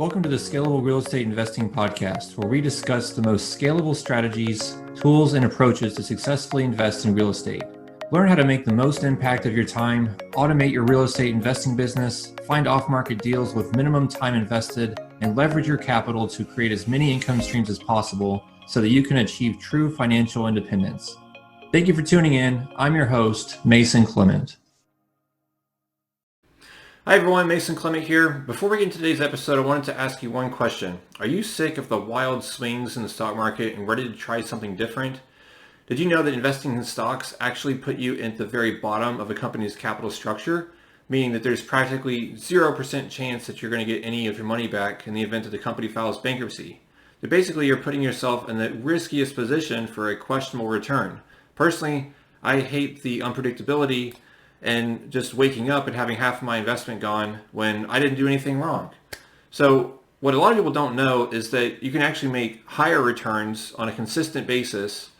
Welcome to the Scalable Real Estate Investing Podcast, where we discuss the most scalable strategies, tools, and approaches to successfully invest in real estate. Learn how to make the most impact of your time, automate your real estate investing business, find off-market deals with minimum time invested, and leverage your capital to create as many income streams as possible so that you can achieve true financial independence. Thank you for tuning in. I'm your host, Mason Klement. Hi everyone, Mason Klement here. Before we get into today's episode, I wanted to ask you one question. Are you sick of the wild swings in the stock market and ready to try something different? Did you know that investing in stocks actually put you at the very bottom of a company's capital structure, meaning that there's practically 0% chance that you're going to get any of your money back in the event that the company files bankruptcy? That basically you're putting yourself in the riskiest position for a questionable return. Personally, I hate the unpredictability and just waking up and having half of my investment gone when I didn't do anything wrong. So what a lot of people don't know is that you can actually make higher returns on a consistent basis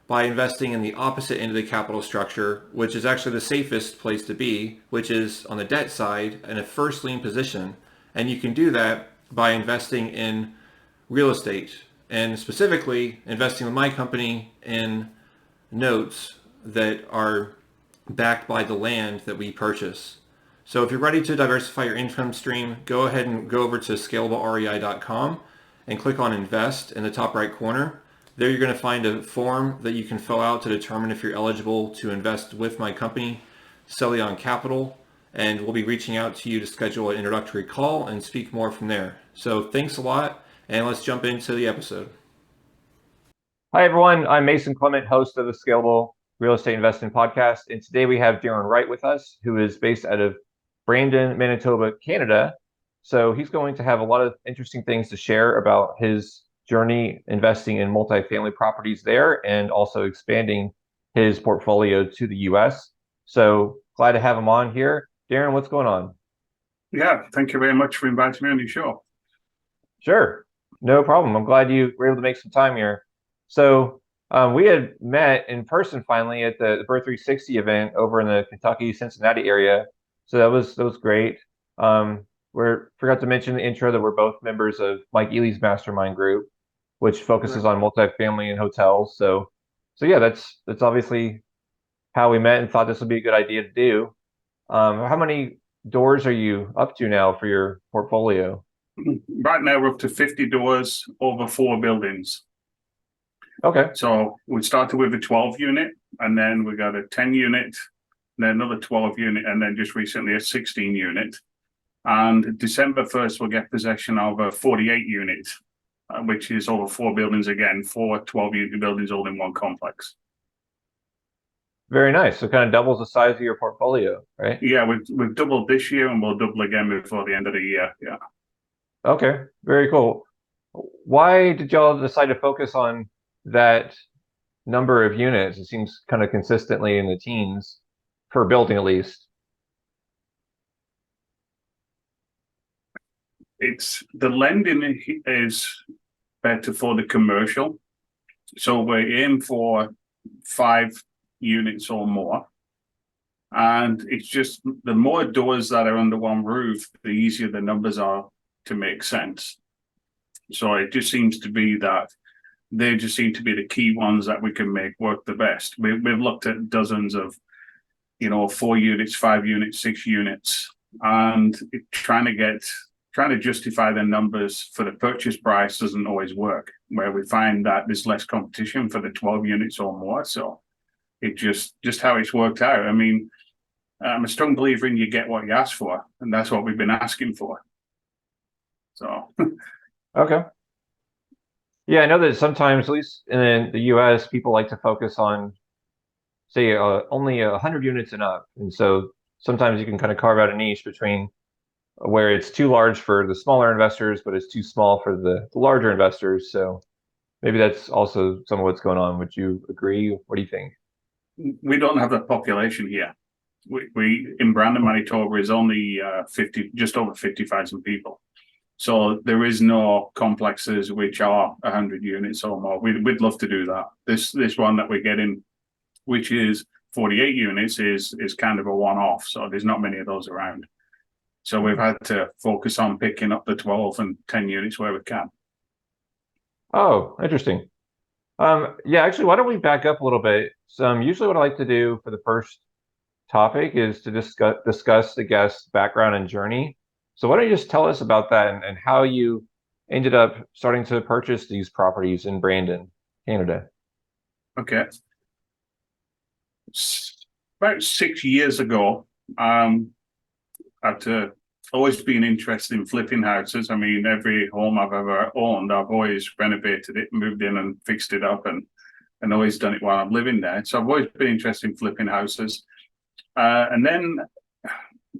by investing in the opposite end of the capital structure, which is actually the safest place to be, which is on the debt side in a first lien position. And you can do that by investing in real estate, and specifically investing with my company in notes that are backed by the land that we purchase. So if you're ready to diversify your income stream, go ahead and go over to scalablerei.com and click on invest in the top right corner. There you're going to find a form that you can fill out to determine if you're eligible to invest with my company, Celion Capital, and we'll be reaching out to you to schedule an introductory call and speak more from there. So thanks a lot, and let's jump into the episode. Hi everyone, I'm Mason Klement, host of the Scalable Real Estate Investing Podcast, and today we have Darren Wright with us, who is based out of Brandon, Manitoba, Canada. So he's going to have a lot of interesting things to share about his journey investing in multifamily properties there and also expanding his portfolio to the US. So glad to have him on here. Darren, what's going on? Yeah, thank you very much for inviting me on your show. Sure, no problem. I'm glad you were able to make some time here. So we had met in person finally at the Birth 360 event over in the Kentucky, Cincinnati area. So that was great. We forgot to mention in the intro that we're both members of Mike Ely's mastermind group, which focuses on multifamily and hotels. So yeah, that's obviously how we met and thought this would be a good idea to do. How many doors are you up to now for your portfolio? Right now we're up to 50 doors over 4 buildings. Okay. So we started with a 12 unit, and then we got a 10 unit, then another 12 unit, and then just recently a 16 unit. And December 1st, we'll get possession of a 48 unit, which is over 4 buildings again, 4 12-unit buildings all in one complex. Very nice. So kind of doubles the size of your portfolio, right? Yeah, we've doubled this year, and we'll double again before the end of the year. Yeah. Okay, very cool. Why did y'all decide to focus on that number of units? It seems kind of consistently in the teens per building, at least. It's the lending is better for the commercial, so we aim for 5 units or more, and it's just the more doors that are under one roof, the easier the numbers are to make sense. So it just seems to be that they just seem to be the key ones that we can make work the best. We've looked at dozens of, 4 units, 5 units, 6 units, and trying to justify the numbers for the purchase price doesn't always work, where we find that there's less competition for the 12 units or more. So it just how it's worked out. I mean, I'm a strong believer in you get what you ask for, and that's what we've been asking for. So. Okay. Yeah, I know that sometimes, at least in the US, people like to focus on, say, only 100 units and up. And so sometimes you can kind of carve out a niche between where it's too large for the smaller investors, but it's too small for the larger investors. So maybe that's also some of what's going on. Would you agree? What do you think? We don't have that population here. We in Brandon, Manitoba is only just over 50,000 people. So there is no complexes which are 100 units or more. We'd love to do that. This one that we're getting, which is 48 units, is kind of a one-off. So there's not many of those around. So we've had to focus on picking up the 12 and 10 units where we can. Oh, interesting. Yeah, actually, why don't we back up a little bit? So, usually what I like to do for the first topic is to discuss the guest's background and journey. So why don't you just tell us about that and how you ended up starting to purchase these properties in Brandon, Canada? Okay. About 6 years ago, after always been interested in flipping houses. I mean, every home I've ever owned, I've always renovated it, moved in and fixed it up and always done it while I'm living there. So I've always been interested in flipping houses. And then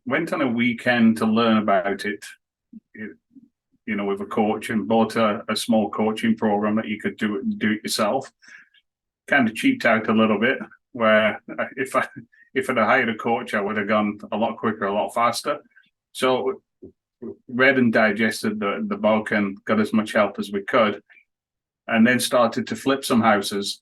went on a weekend to learn about it, with a coach, and bought a small coaching program that you could do it yourself. Kind of cheaped out a little bit, where if I'd have hired a coach, I would have gone a lot quicker, a lot faster. So read and digested the book and got as much help as we could, and then started to flip some houses.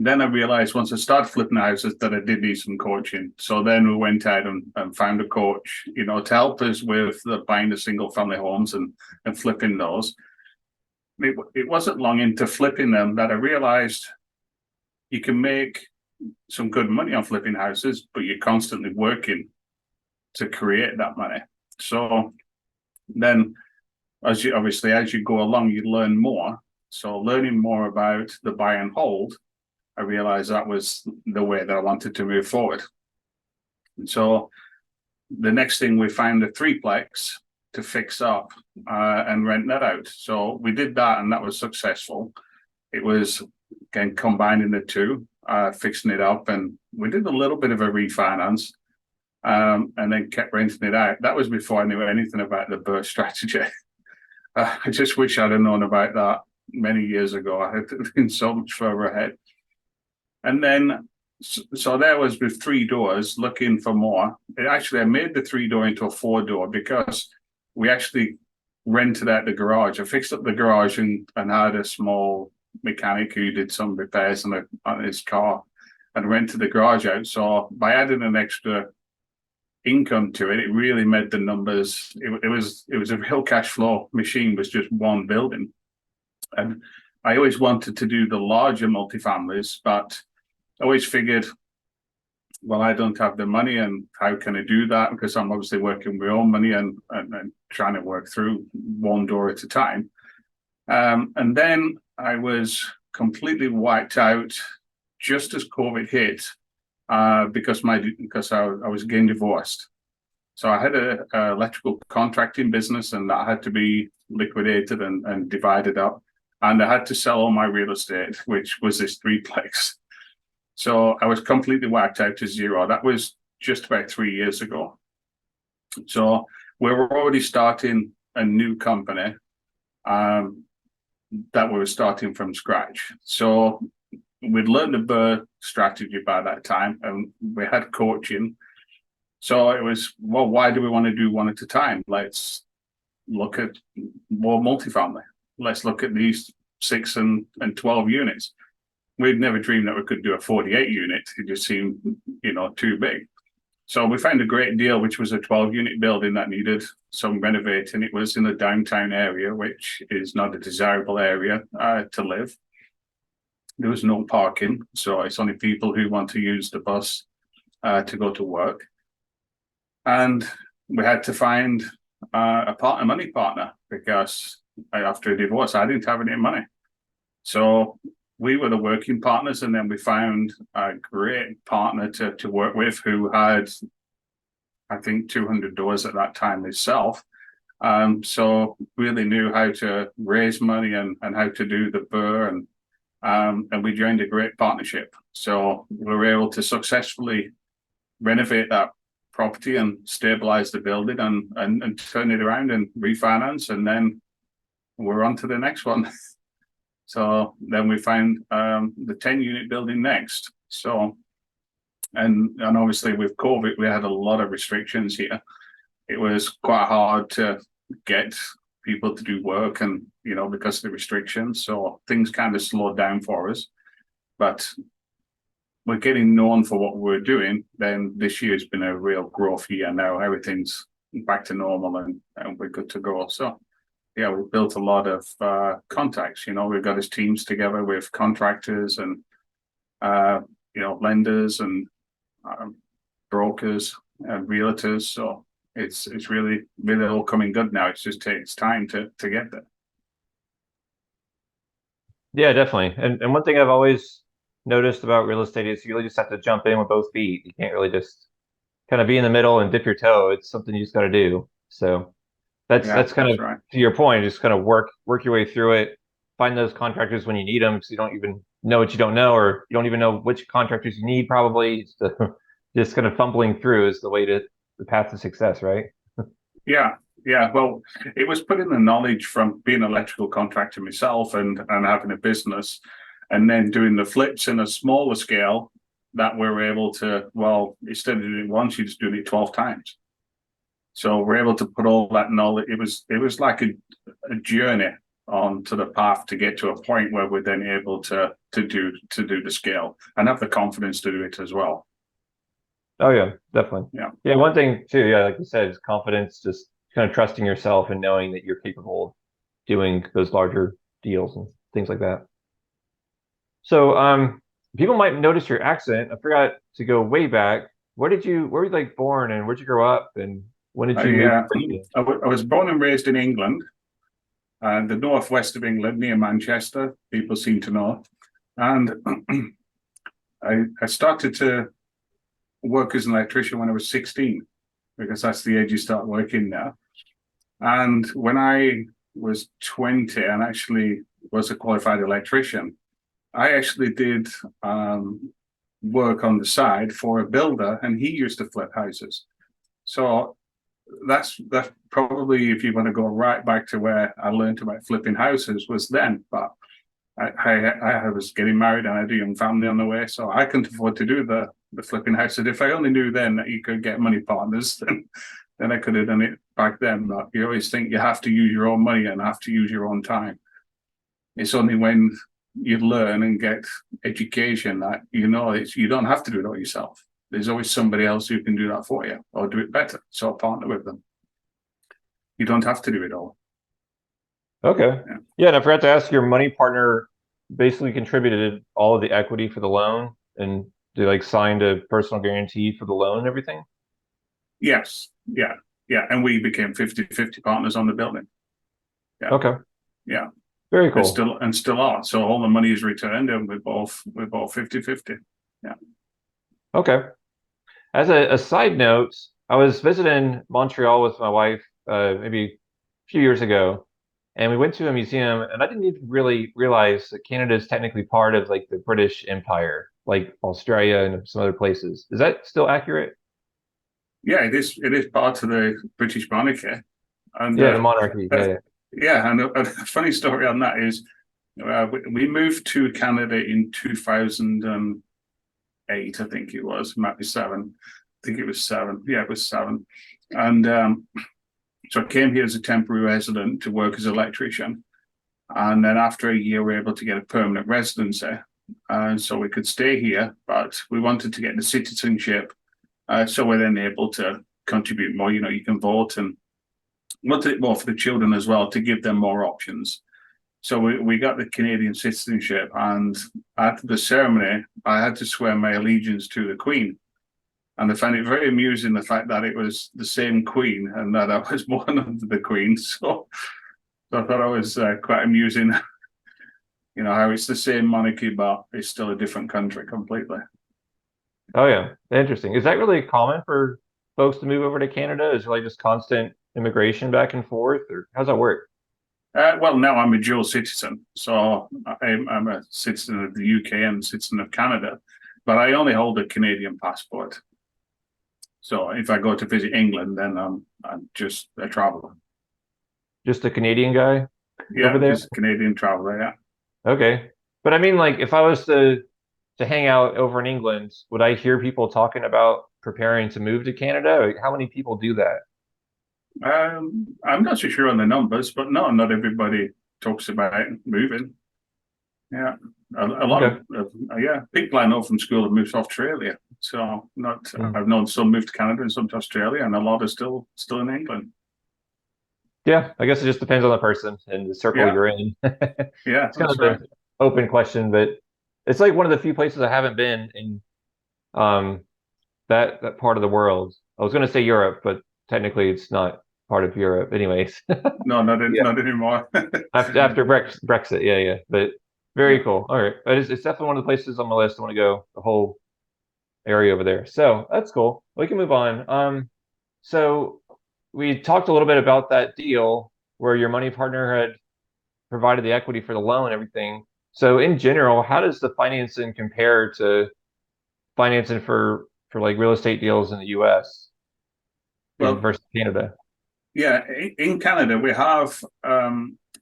Then I realized once I started flipping houses that I did need some coaching. So then we went out and found a coach, to help us with buying the single family homes and flipping those. It wasn't long into flipping them that I realized you can make some good money on flipping houses, but you're constantly working to create that money. So then as you go along, you learn more. So learning more about the buy and hold, I realized that was the way that I wanted to move forward. And so the next thing, we found a threeplex to fix up and rent that out. So we did that, and that was successful. It was, again, combining the two, fixing it up, and we did a little bit of a refinance, and then kept renting it out. That was before I knew anything about the BRRRR strategy. I just wish I'd have known about that many years ago. I had been so much further ahead. And then, so there was with 3 doors, looking for more. I made the 3-door into a 4-door because we actually rented out the garage. I fixed up the garage and had a small mechanic who did some repairs on his car, and rented the garage out. So by adding an extra income to it, it really made the numbers. It was a real cash flow machine. Was just one building. And I always wanted to do the larger multifamilies, but I always figured, well, I don't have the money, and how can I do that? Because I'm obviously working with my own money and trying to work through one door at a time. And then I was completely wiped out just as COVID hit, because I was getting divorced. So I had a electrical contracting business, and that had to be liquidated and divided up. And I had to sell all my real estate, which was this threeplex. So I was completely wiped out to zero. That was just about 3 years ago. So we were already starting a new company, that we were starting from scratch. So we'd learned the BRRRR strategy by that time, and we had coaching. So it was, well, why do we want to do one at a time? Let's look at more multifamily. Let's look at these 6 and 12 units. We'd never dreamed that we could do a 48 unit. It just seemed, too big. So we found a great deal, which was a 12-unit building that needed some renovating. It was in the downtown area, which is not a desirable area to live. There was no parking, so it's only people who want to use the bus to go to work. And we had to find a money partner, because after a divorce, I didn't have any money. So we were the working partners, and then we found a great partner to work with who had, I think, 200 doors at that time himself. So really knew how to raise money and how to do the BRRRR, and we joined a great partnership. So we were able to successfully renovate that property and stabilize the building and turn it around and refinance, and then we're on to the next one. So then we found the 10-unit building next. So, and obviously with COVID, we had a lot of restrictions here. It was quite hard to get people to do work, and because of the restrictions, so things kind of slowed down for us. But we're getting known for what we're doing. Then this year's been a real growth year. Now everything's back to normal, and we're good to go. So yeah, we've built a lot of contacts. We've got his teams together with contractors and lenders and brokers and realtors. So it's really all coming good now. It just takes time to get there. Yeah, definitely. And one thing I've always noticed about real estate is you really just have to jump in with both feet. You can't really just kind of be in the middle and dip your toe. It's something you just got to do. So that's kind that's of right. to your point, just kind of work your way through it. Find those contractors when you need them, so you don't even know what you don't know, or you don't even know which contractors you need. Probably just kind of fumbling through is the path to success, right? Yeah. Well, it was putting the knowledge from being an electrical contractor myself and having a business, and then doing the flips in a smaller scale that we're able to, well, instead of doing it once, you're just doing it 12 times. So we're able to put all that knowledge. It was like a journey on to the path to get to a point where we're then able to do the scale and have the confidence to do it as well. Oh yeah, definitely. Yeah. Yeah, one thing too, yeah, like you said, is confidence, just kind of trusting yourself and knowing that you're capable of doing those larger deals and things like that. So, people might notice your accent. I forgot to go way back. Where were you like born and where'd you grow up and when did you move to Virginia? I was born and raised in England, the northwest of England, near Manchester. People seem to know, and I started to work as an electrician when I was 16, because that's the age you start working now. And when I was 20 and actually was a qualified electrician, I actually did work on the side for a builder, and he used to flip houses. So that's probably, if you want to go right back to where I learned about flipping houses, was then. But I was getting married and I had a young family on the way, so I couldn't afford to do the flipping houses. If I only knew then that you could get money partners, then I could have done it back then. But you always think you have to use your own money and have to use your own time. It's only when you learn and get education that you don't have to do it all yourself. There's always somebody else who can do that for you or do it better. So partner with them. You don't have to do it all. Okay. Yeah, and I forgot to ask, your money partner basically contributed all of the equity for the loan and they like signed a personal guarantee for the loan and everything? Yes. Yeah. And we became 50-50 partners on the building. Yeah. Okay. Yeah. Very cool. And still are. So all the money is returned and we're both 50-50. Yeah. Okay. As a side note, I was visiting Montreal with my wife maybe a few years ago, and we went to a museum, and I didn't even really realize that Canada is technically part of like the British Empire, like Australia and some other places. Is that still accurate? Yeah, it is. It is part of the British monarchy. And Yeah, the monarchy. Yeah. yeah, and a funny story on that is we moved to Canada in 2008, I think it was, might be 7. I think it was 7. Yeah, it was 7. And so I came here as a temporary resident to work as an electrician. And then after a year, we were able to get a permanent residency. And so we could stay here, but we wanted to get the citizenship. So we're then able to contribute more. You can vote, and wanted it more for the children as well, to give them more options. So we got the Canadian citizenship, and after the ceremony, I had to swear my allegiance to the Queen. And I found it very amusing, the fact that it was the same Queen and that I was born under the Queen. So I thought it was quite amusing, how it's the same monarchy, but it's still a different country completely. Oh yeah, interesting. Is that really common for folks to move over to Canada? Is it like just constant immigration back and forth, or how's that work? Well, now I'm a dual citizen, so I'm a citizen of the UK and a citizen of Canada, but I only hold a Canadian passport. So if I go to visit England, then I'm just a traveler. Just a Canadian guy over there? Just a Canadian traveler. Yeah. Okay. But I mean, like, if I was to hang out over in England, would I hear people talking about preparing to move to Canada? Like, how many people do that? I'm not so sure on the numbers, but no, not everybody talks about moving. Yeah, a lot Okay. of people I know from school have moved to Australia. So I've known some moved to Canada and some to Australia, and a lot are still in England. Yeah, I guess it just depends on the person and the circle Yeah, you're in. yeah, It's kind that's of right. an open question, but it's like one of the few places I haven't been in um that part of the world. I was going to say Europe, but technically it's not part of Europe, anyways. No, Yeah, not anymore. after Brexit, yeah, yeah. But very Yeah. cool. All right, but it's definitely one of the places on my list. I want to go the whole area over there. So that's cool. We can move on. So we talked a little bit about that deal where your money partner had provided the equity for the loan and everything. So in general, how does the financing compare to financing for like real estate deals in the US in Well, versus Canada? yeah, in Canada we have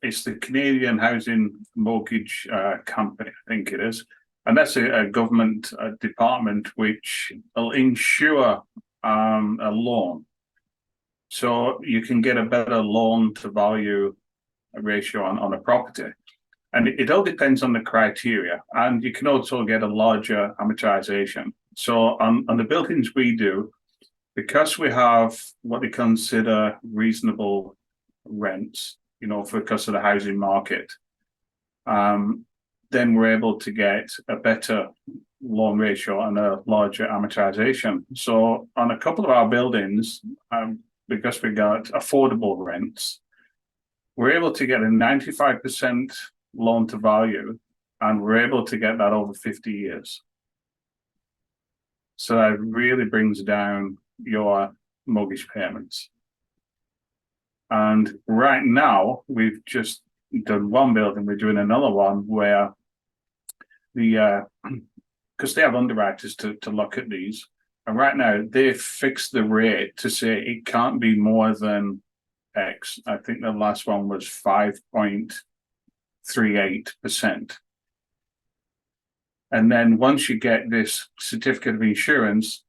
it's the Canadian Housing Mortgage Company, I think it is, and that's a government department which will insure a loan, so you can get a better loan to value ratio on a property. And it all depends on the criteria, and you can also get a larger amortization. So on the buildings we do, because we have what they consider reasonable rents, for because of the housing market, then we're able to get a better loan ratio and a larger amortization. So on a couple of our buildings, because we got affordable rents, we're able to get a 95% loan to value, and we're able to get that over 50 years. So that really brings down your mortgage payments. And right now, we've just done one building, we're doing another one where because they have underwriters to look at these. And right now, they've fixed the rate to say it can't be more than X. I think the last one was 5.38%. And then once you get this certificate of insurance,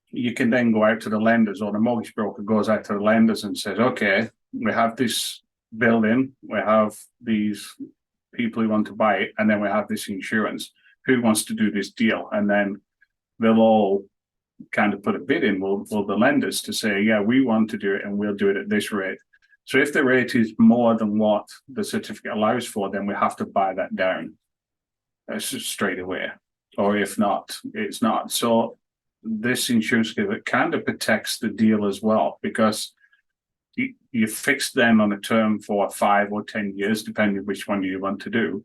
you can then go out to the lenders, or the mortgage broker goes out to the lenders and says, okay, we have this building, we have these people who want to buy it, and then we have this insurance. Who wants to do this deal? And then they'll all kind of put a bid in, will the lenders, to say, yeah, we want to do it and we'll do it at this rate. So if the rate is more than what the certificate allows for, then we have to buy that down straight away. Or if not, it's not. So this insurance kind of protects the deal as well, because you fix them on a term for 5 or 10 years, depending on which one you want to do.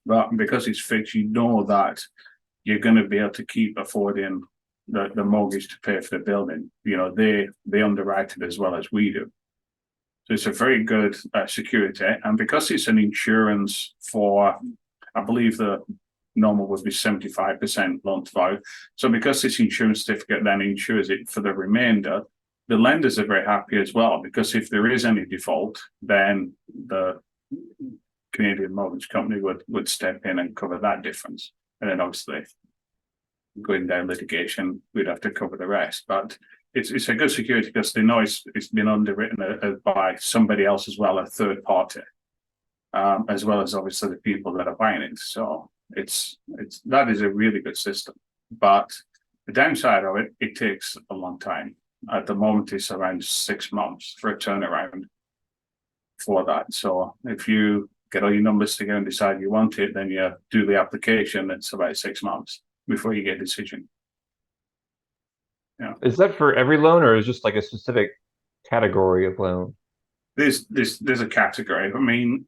But because it's fixed, you know that you're going to be able to keep affording the mortgage to pay for the building. They underwrite it as well as we do. So it's a very good security. And because it's an insurance for, I believe the normal would be 75% loan to value. So because this insurance certificate then insures it for the remainder, the lenders are very happy as well, because if there is any default, then the Canadian Mortgage Company would step in and cover that difference. And then obviously going down litigation, we'd have to cover the rest. But it's a good security because they know it's been underwritten by somebody else as well, a third party, as well as obviously the people that are buying it. So that is a really good system. But the downside of it, it takes a long time. At the moment, it's around 6 months for a turnaround for that. So if you get all your numbers together and decide you want it, then you do the application. It's about 6 months before you get a decision. Yeah. Is that for every loan, or is just like a specific category of loan? There's a category. I mean,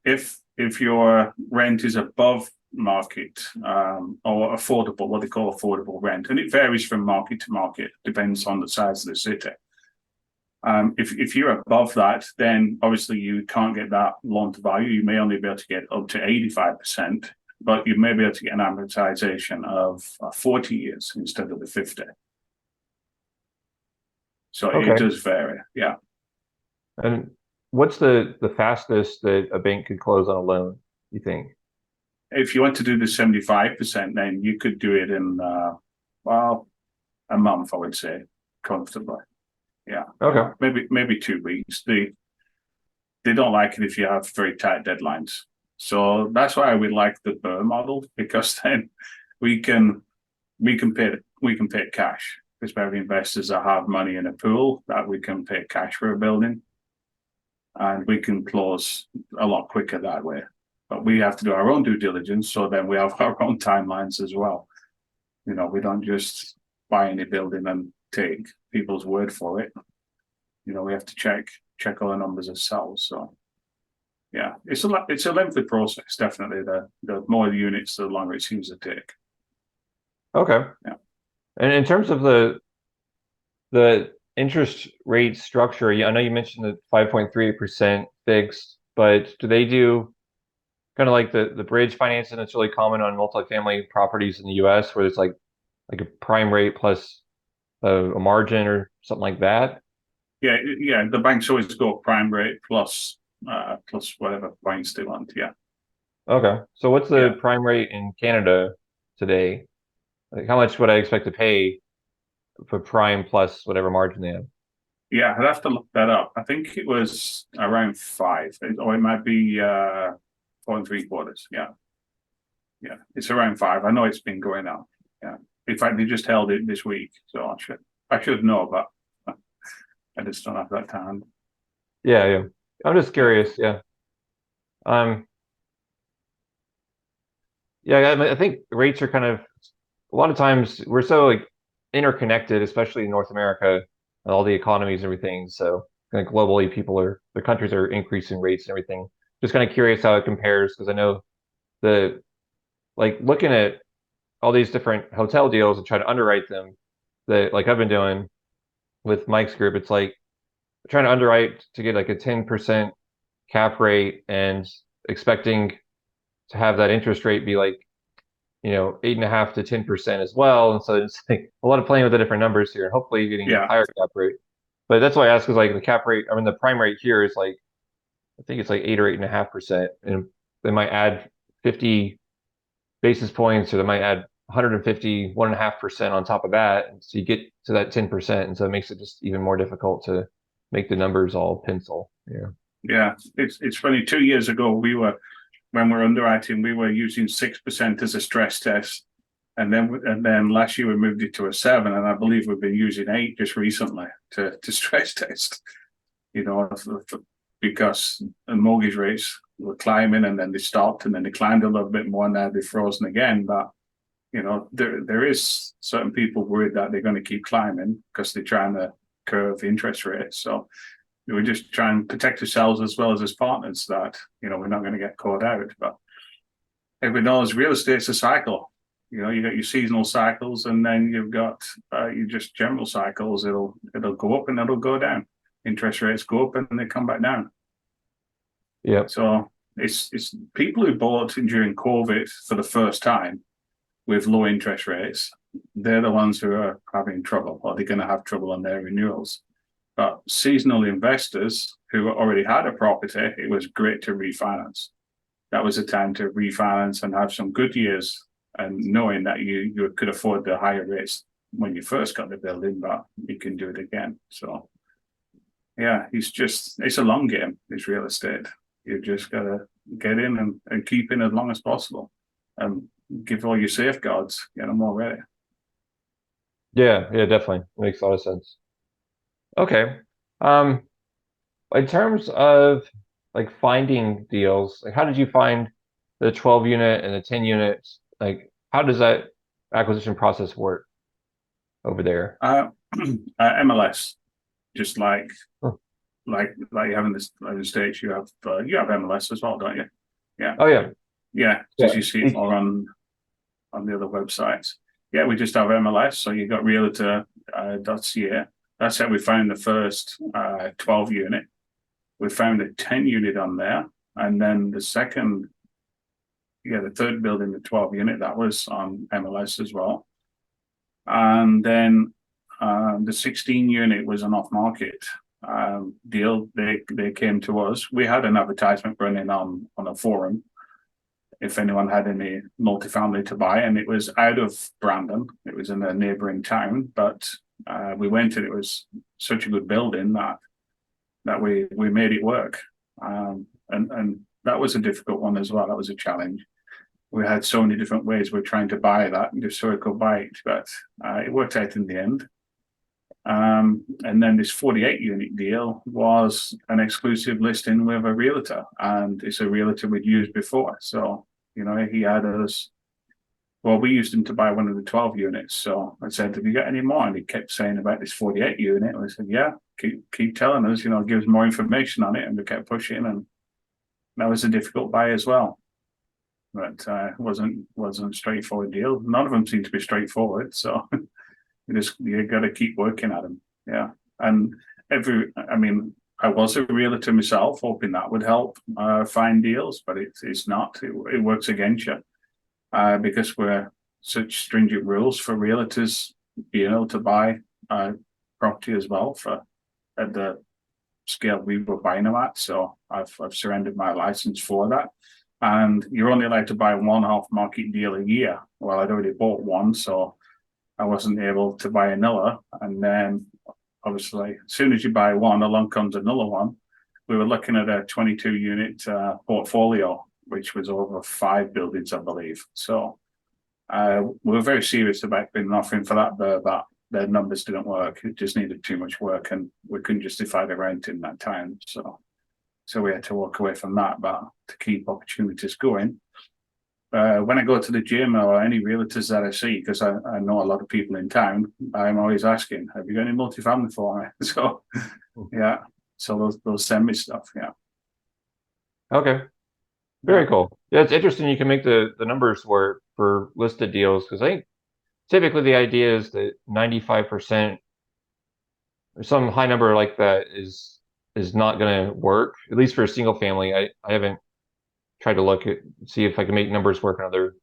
if your rent is above market or affordable, what they call affordable rent, and it varies from market to market, depends on the size of the city. If you're above that, then obviously you can't get that loan to value. You may only be able to get up to 85%, but you may be able to get an amortization of 40 years instead of the 50. So Okay. it does vary, yeah. And what's the fastest that a bank could close on a loan, you think? If you want to do the 75%, then you could do it in, a month, I would say, comfortably. Yeah. Okay. Maybe 2 weeks. They don't like it if you have very tight deadlines. So that's why we like the BRRRR model, because then we can we can pay cash. There's very investors that have money in a pool that we can pay cash for a building, and we can close a lot quicker that way. But we have to do our own due diligence, so then we have our own timelines as well. We don't just buy any building and take people's word for it. We have to check all the numbers ourselves. So yeah, it's a lengthy process, definitely. The more units, the longer it seems to take. Okay. Yeah. And in terms of the interest rate structure, I know you mentioned the 5.38% fixed, but do they do kind of like the bridge financing that's really common on multifamily properties in the US, where it's like a prime rate plus a margin or something like that? Yeah, the banks always go prime rate plus whatever points they want. Yeah. Okay. So what's the prime rate in Canada today? Like, how much would I expect to pay for prime plus whatever margin they have? Yeah, I'd have to look that up. I think it was around 5, or it might be 4.75. Yeah, it's around 5. I know it's been going up. Yeah, in fact, they just held it this week, so I should know, but I just don't have that time. Yeah. I'm just curious. Yeah. Um. Yeah. I think rates are kind of a lot of times we're so like interconnected, especially in North America, all the economies and everything. So kind of globally, the countries are increasing rates and everything. Just kind of curious how it compares because I know the like looking at all these different hotel deals and trying to underwrite them that like I've been doing with Mike's group, it's like trying to underwrite to get like a 10% cap rate and expecting to have that interest rate be like 8.5 to 10% as well. And so it's like a lot of playing with the different numbers here. Hopefully you're getting a higher cap rate. But that's why I ask is like the cap rate, I mean the prime rate here is like I think it's like 8 or 8.5%. And they might add 50 basis points or they might add 150, 1.5% on top of that. And so you get to that 10%. And so it makes it just even more difficult to make the numbers all pencil. Yeah. Yeah. It's funny. 2 years ago, when we're underwriting, we were using 6% as a stress test. And then last year we moved it to a 7, and I believe we've been using 8 just recently to stress test, because the mortgage rates were climbing and then they stopped and then they climbed a little bit more and now they've frozen again. But there is certain people worried that they're going to keep climbing because they're trying to curve interest rates. So we just try and protect ourselves as well as partners that we're not going to get caught out. But everyone knows real estate's a cycle. You got your seasonal cycles, and then you've got your just general cycles. It'll go up and it'll go down. Interest rates go up and they come back down. Yeah. So it's people who bought during COVID for the first time with low interest rates. They're the ones who are having trouble, or they're going to have trouble on their renewals. But seasonal investors who already had a property, it was great to refinance. That was a time to refinance and have some good years, and knowing that you could afford the higher rates when you first got the building, but you can do it again. So yeah, it's a long game, it's real estate. You just got to get in and keep in as long as possible and give all your safeguards, get them all ready. Yeah, definitely. Makes a lot of sense. Okay. In terms of like finding deals, like how did you find the 12 unit and the 10 units? Like how does that acquisition process work over there? MLS, just like Huh. like you have in the States, you have MLS as well, don't you? Yeah. Oh yeah. Yeah. Did you see it more on the other websites? Yeah, we just have MLS. So you got realtor.ca. That's how we found the first 12 unit. We found a 10 unit on there. And then the third building, the 12 unit, that was on MLS as well. And then the 16 unit was an off market deal. They came to us. We had an advertisement running on a forum if anyone had any multifamily to buy, and it was out of Brandon. It was in a neighboring town, but we went and it was such a good building that we made it work. And that was a difficult one as well. That was a challenge. we had so many different ways we're trying to buy that and just so we could buy it, but it worked out in the end. And then this 48 unit deal was an exclusive listing with a realtor, and it's a realtor we'd used before. So, you know, he had us, well, we used him to buy one of the 12 units. So I said, have you got any more? And he kept saying about this 48 unit. And I said, yeah, keep telling us, you know, give us more information on it. And we kept pushing, and that was a difficult buy as well. But it wasn't a straightforward deal. None of them seem to be straightforward. So you got to keep working at them. Yeah. And I was a realtor myself, hoping that would help find deals, but it's not. It works against you because we're such stringent rules for realtors being able to buy property as well at the scale we were buying them at. So I've surrendered my license for that. And you're only allowed to buy one off-market deal a year. Well, I'd already bought one, so I wasn't able to buy another. And then, obviously, as soon as you buy one, along comes another one. We were looking at a 22-unit portfolio, which was over 5 buildings, I believe. So we were very serious about being offering for that, but their numbers didn't work. It just needed too much work, and we couldn't justify the rent in that time. So we had to walk away from that, but to keep opportunities going. When I go to the gym or any realtors that I see, because I know a lot of people in town, I'm always asking, have you got any multifamily for me? So, yeah. So they'll send me stuff, yeah. Okay. Very cool. Yeah, it's interesting you can make the numbers work for listed deals, because I think typically the idea is that 95% or some high number like that is not going to work, at least for a single family. I haven't tried to see if I can make numbers work on other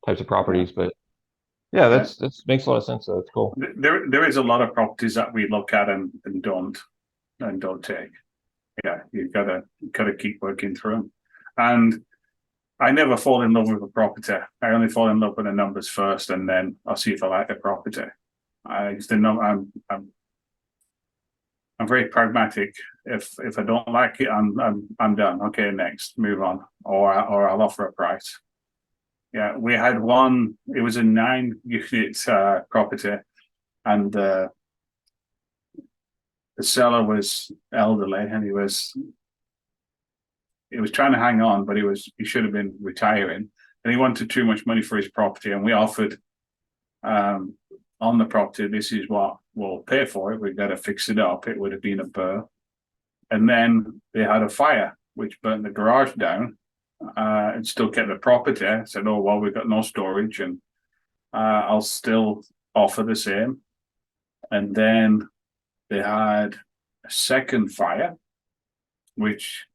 types of properties, but yeah, that's makes a lot of sense. So it's cool. There is a lot of properties that we look at and don't take. Yeah, you've got to keep working through them. And I never fall in love with a property. I only fall in love with the numbers first, and then I'll see if I like the property. I'm very pragmatic. If I don't like it, I'm done. Okay, next, move on, or I'll offer a price. Yeah, we had one. It was a 9-unit property, and the seller was elderly, and he was trying to hang on, but he should have been retiring, and he wanted too much money for his property, and we offered on the property, this is what we'll pay for it. We've got to fix it up. It would have been a burr. And then they had a fire, which burnt the garage down and still kept the property. I said, oh, well, we've got no storage, and I'll still offer the same. And then they had a second fire, which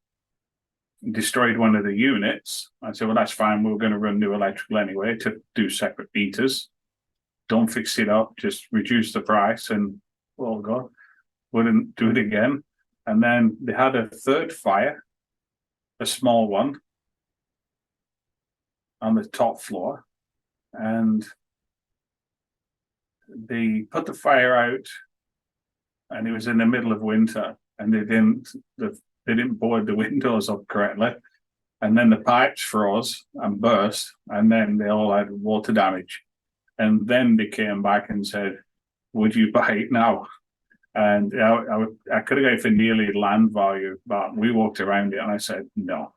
destroyed one of the units. I said, well, that's fine. We're going to run new electrical anyway to do separate meters. Don't fix it up, just reduce the price, and oh God, wouldn't do it again. And then they had a third fire, a small one, on the top floor, and they put the fire out, and it was in the middle of winter, and they didn't board the windows up correctly, and then the pipes froze and burst, and then they all had water damage. And then they came back and said, would you buy it now? And I could have got it for nearly land value, but we walked around it and I said, no,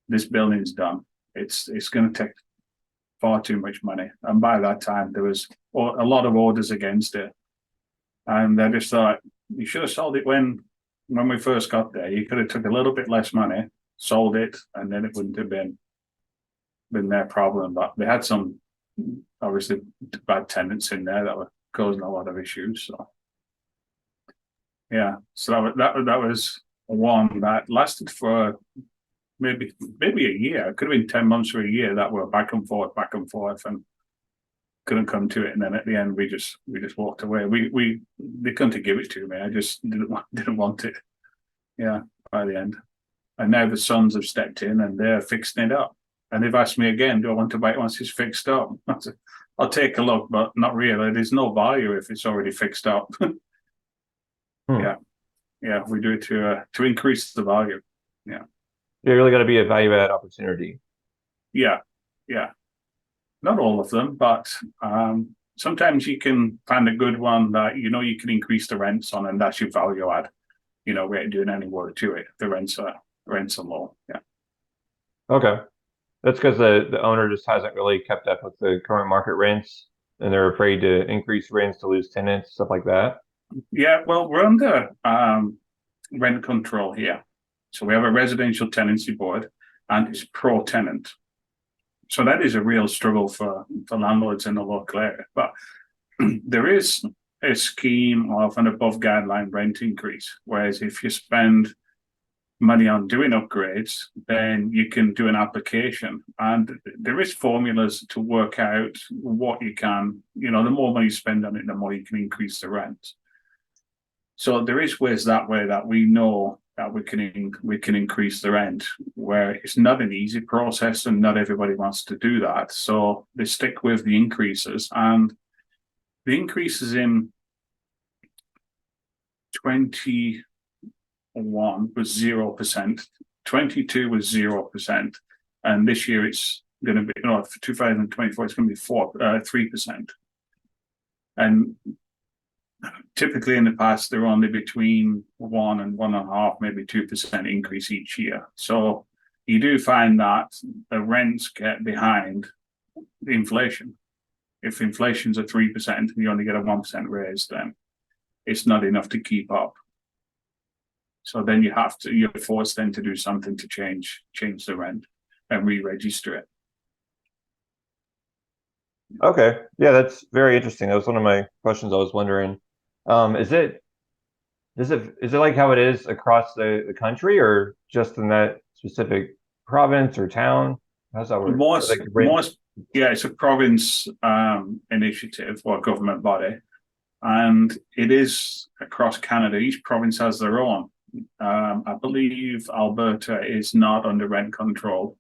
this building's done. It's going to take far too much money. And by that time, there was a lot of orders against it. And I just thought, you should have sold it when we first got there. You could have took a little bit less money, sold it, and then it wouldn't have been their problem. But they had some obviously bad tenants in there that were causing a lot of issues. So yeah, so that was one that lasted for maybe a year. It could have been 10 months or a year that were back and forth, and couldn't come to it. And then at the end, we just walked away. They couldn't give it to me. I just didn't want it. Yeah, by the end. And now the sons have stepped in and they're fixing it up. And they've asked me again, do I want to buy it once it's fixed up? I said, I'll take a look, but not really. There's no value if it's already fixed up. Yeah, we do it to increase the value. Yeah. You really got to be a value add opportunity. Yeah. Not all of them, but sometimes you can find a good one that you know you can increase the rents on, and that's your value add. You know, we ain't doing any work to it. The rents are low. Yeah. Okay. That's because the owner just hasn't really kept up with the current market rents and they're afraid to increase rents to lose tenants, stuff like that. Yeah, well, we're under rent control here. So we have a residential tenancy board and it's pro-tenant. So that is a real struggle for landlords in the local area. But there is a scheme of an above guideline rent increase. Whereas if you spend money on doing upgrades, then you can do an application. And there is formulas to work out what you can, the more money you spend on it, the more you can increase the rent. So there is ways that way that we know that we can increase the rent, where it's not an easy process and not everybody wants to do that. So they stick with the increases, and the increases in 21 was 0%, 22 was 0%, and this year it's going to be, for 2024 it's going to be 3%. And typically in the past, they're only between 1 and 1.5%, maybe 2% increase each year. So you do find that the rents get behind the inflation. If inflation's at 3% and you only get a 1% raise, then it's not enough to keep up. So then you're forced then to do something to change the rent and re-register it. Okay. Yeah, that's very interesting. That was one of my questions I was wondering. Is it like how it is across the country or just in that specific province or town? How's that work? Yeah, it's a province initiative or government body, and it is across Canada. Each province has their own. I believe Alberta is not under rent control.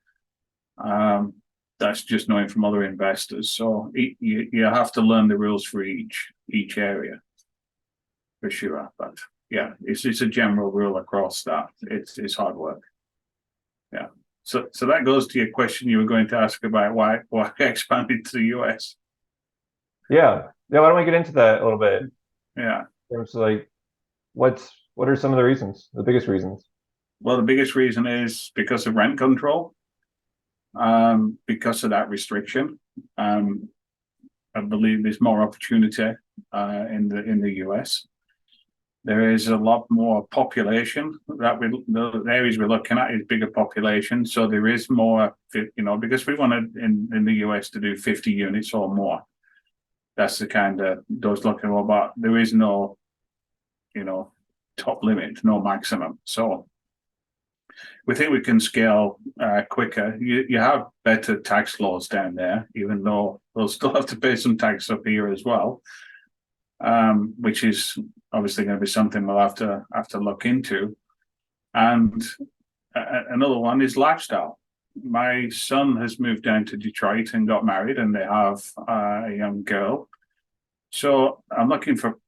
That's just knowing from other investors. So you have to learn the rules for each area, for sure. But yeah, it's a general rule across that. It's hard work. Yeah. So that goes to your question you were going to ask about why I expanded to the US. Yeah. Why don't we get into that a little bit? Yeah. So like, what are some of the reasons, the biggest reasons? Well, the biggest reason is because of rent control. Because of that restriction, I believe there's more opportunity in the US. There is a lot more population the areas we're looking at is bigger population, so there is more. Because we wanted in the US to do 50 units or more. That's the kind of those looking for, but there is no, top limit, no maximum. So we think we can scale quicker. You have better tax laws down there, even though they'll still have to pay some tax up here as well, which is obviously going to be something we'll have to look into. And another one is lifestyle. My son has moved down to Detroit and got married, and they have a young girl. So I'm looking for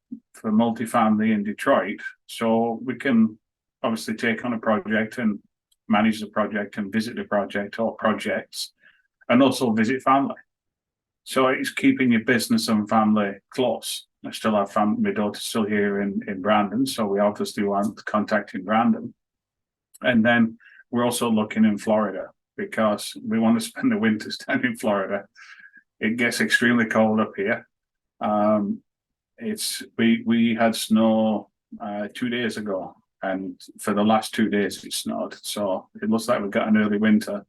multifamily in Detroit, so we can obviously take on a project and manage the project and visit the project or projects, and also visit family. So it's keeping your business and family close. I still have family. My daughter's still here in Brandon, so we obviously want contact in Brandon. And then we're also looking in Florida because we want to spend the winters down in Florida. It gets extremely cold up here. We had snow 2 days ago, and for the last 2 days it snowed. So it looks like we've got an early winter,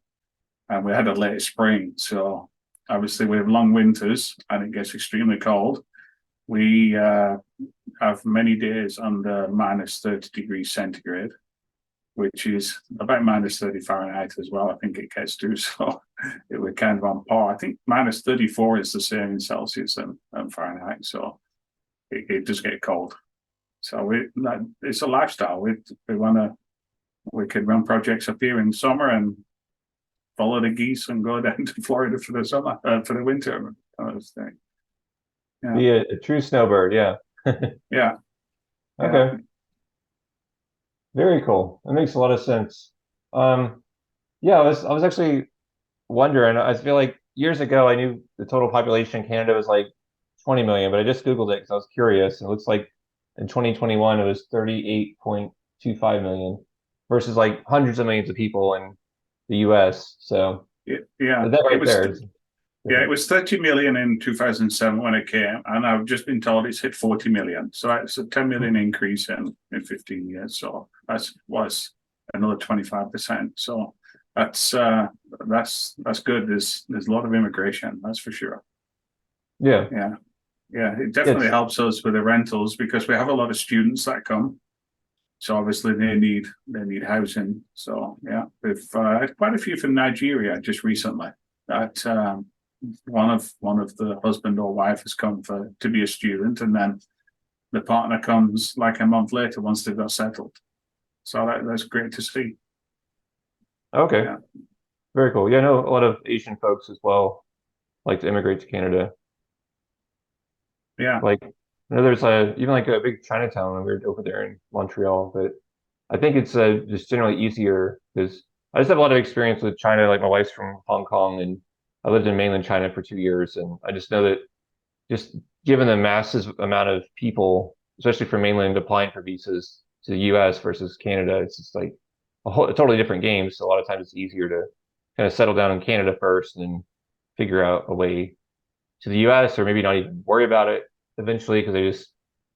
and we had a late spring. So obviously we have long winters, and it gets extremely cold. We have many days under minus 30 degrees centigrade, which is about minus 30 Fahrenheit as well. I think it gets to, so we're kind of on par. I think minus 34 is the same in Celsius and Fahrenheit. So it does get cold. So it's a lifestyle. We could run projects up here in summer and follow the geese and go down to Florida for the summer, for the winter. Yeah. Be a true snowbird. Yeah. Yeah. Okay. Yeah. Very cool. That makes a lot of sense. Yeah, I was actually wondering. I feel like years ago, I knew the total population in Canada was like 20 million, but I just Googled it because I was curious. And it looks like in 2021, it was 38.25 million versus like hundreds of millions of people in the US. So Yeah, that right there is yeah, it different. was 30 million in 2007 when it came, and I've just been told it's hit 40 million. So it's a 10 million increase in 15 years. So that's was another 25%. So that's that's good. There's a lot of immigration, that's for sure. Yeah. Yeah. Yeah, it definitely It's helps us with the rentals because we have a lot of students that come. So obviously they need housing. So yeah, we've had quite a few from Nigeria just recently. That one of the husband or wife has come to be a student, and then the partner comes like a month later once they've got settled. So that's great to see. okay. Yeah, Very cool. Yeah, I know a lot of Asian folks as well like to immigrate to Canada. yeah, Like, there's a even like a big Chinatown when we were over there in Montreal, but I think it's just generally easier because I just have a lot of experience with China. Like my wife's from Hong Kong, and I lived in mainland China for 2 years, and I just know that just given the massive amount of people, especially from mainland applying for visas to the U.S. versus Canada, it's just like a totally different game. So a lot of times it's easier to kind of settle down in Canada first and then figure out a way to the US or maybe not even worry about it eventually because they just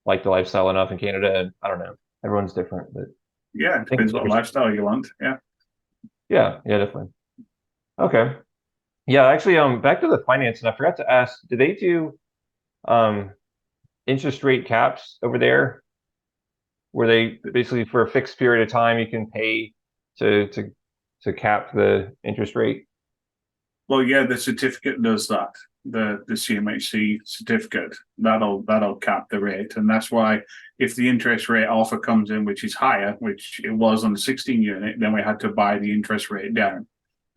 like the lifestyle enough in Canada. And I don't know. Everyone's different, but I yeah. It think it's depends what interesting. lifestyle you want. Yeah. Yeah, yeah, definitely. Okay. Yeah, actually, back to the finance, and I forgot to ask, do they do um interest rate caps over there where they basically for a fixed period of time you can pay to to to cap the interest rate? Well, yeah, the certificate does that. The CMHC certificate that'll cap the rate, and that's why if the interest rate offer comes in, which is higher, which it was on the 16 unit, then we had to buy the interest rate down,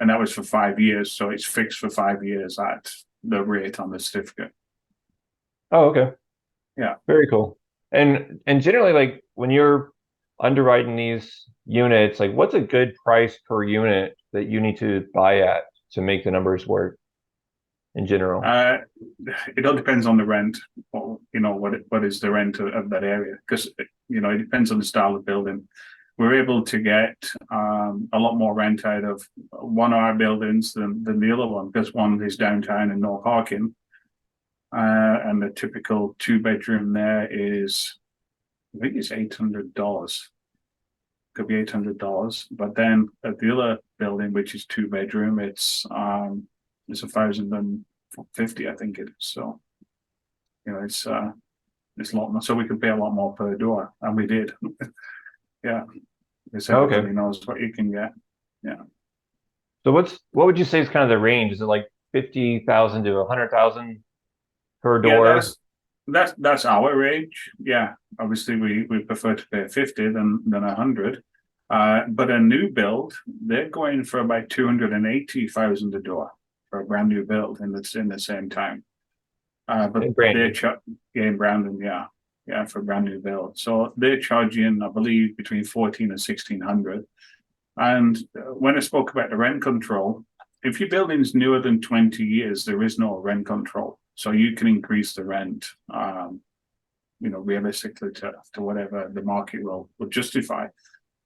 and that was for 5 years. So it's fixed for 5 years at the rate on the certificate. Oh, okay. Yeah. Very cool. And generally, like when you're underwriting these units, like what's a good price per unit that you need to buy at to make the numbers work in general? Uh, it all depends on the rent, or what is the rent of that area, because it depends on the style of building. We're able to get a lot more rent out of one of our buildings than the other one because one is downtown in North Harkin, and the typical two-bedroom there is, I think it's $800. Could be $800, but then at the other building, which is two-bedroom, it's 1,050, I think it is. So it's a lot more. So we could pay a lot more per door, and we did. Yeah, because Okay. everybody knows what you can get. Yeah, So what would you say is kind of the range? Is it like 50,000 to 100,000 per yeah, door? that's our range. Yeah, obviously we prefer to pay 50 than 100. But a new build, they're going for about 280,000 a door for a brand new build in the same time. But In they're Brandon. in Brandon, yeah, for a brand new build. So they're charging, I believe, between 14 and 1,600. And when I spoke about the rent control, if your building's newer than 20 years, there is no rent control. So you can increase the rent, realistically to whatever the market will justify.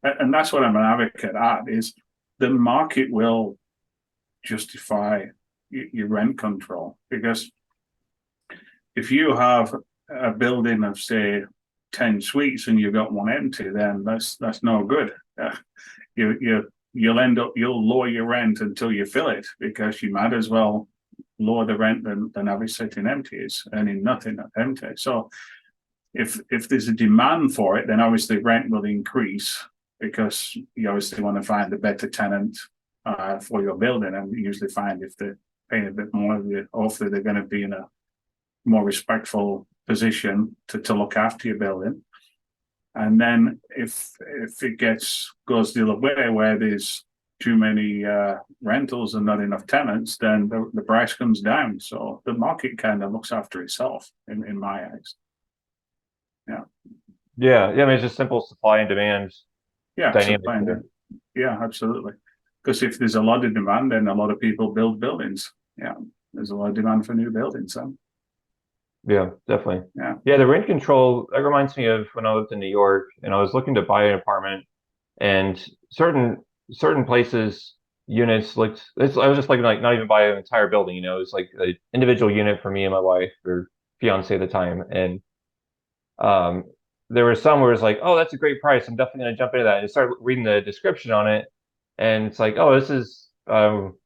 And that's what I'm an advocate at is the market will justify your rent control, because if you have a building of say 10 suites and you've got one empty, then that's no good. You'll lower your rent until you fill it, because you might as well lower the rent than have it sitting empty. It's earning nothing empty. So if there's a demand for it, then obviously rent will increase, because you obviously want to find a better tenant for your building, and you usually find if they're paying a bit more, hopefully they're going to be in a more respectful position to look after your building. And then if it goes the other way, where there's too many rentals and not enough tenants, then the price comes down. So the market kind of looks after itself in my eyes. Yeah. Yeah, yeah. I mean, it's just simple supply and demand Yeah. dynamic Supply and there. demand. Yeah, absolutely. Because if there's a lot of demand, then a lot of people build buildings. yeah, there's a lot of demand for new buildings. So Yeah, definitely. yeah, Yeah, the rent control, that reminds me of when I lived in New York and I was looking to buy an apartment, and certain places units looked, I was just looking like not even buy an entire building, you know, it was like an individual unit for me and my wife or fiance at the time. And um there were some where it's like, oh, that's a great price, I'm definitely going to jump into that, and I started reading the description on it, and it's like, oh, this is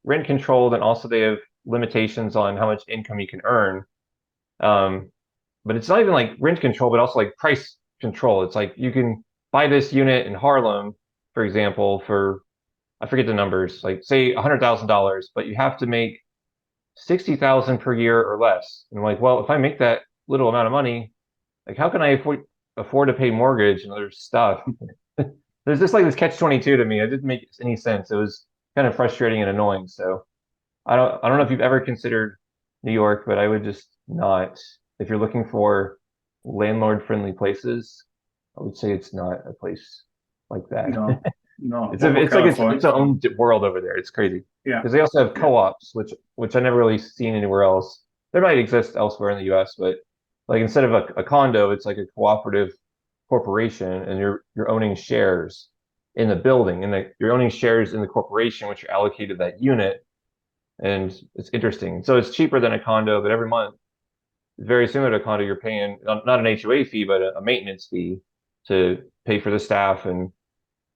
rent controlled, and also they have limitations on how much income you can earn. um but it's not even like rent control, but also like price control. It's like you can buy this unit in Harlem, for example, for, I forget the numbers, like say $100,000, but you have to make 60,000 per year or less. And I'm like, well, if I make that little amount of money, like how can I afford to pay mortgage and other stuff? There's just like this catch-22 to me. It didn't make any sense. It was kind of frustrating and annoying. So I don't know if you've ever considered New York, but I would just not. If you're looking for landlord-friendly places, I would say it's not a place like that. no, no. It's What a, about it's like its California? own world over there. It's crazy Yeah, because they also have yeah, co-ops, which I never really seen anywhere else. There might exist elsewhere in the U.S., but like instead of a condo, it's like a cooperative corporation, and you're owning shares in the building, and you're owning shares in the corporation, which are allocated that unit. And it's interesting. So it's cheaper than a condo, but every month it's very similar to a condo. You're paying not an HOA fee, but a maintenance fee to pay for the staff and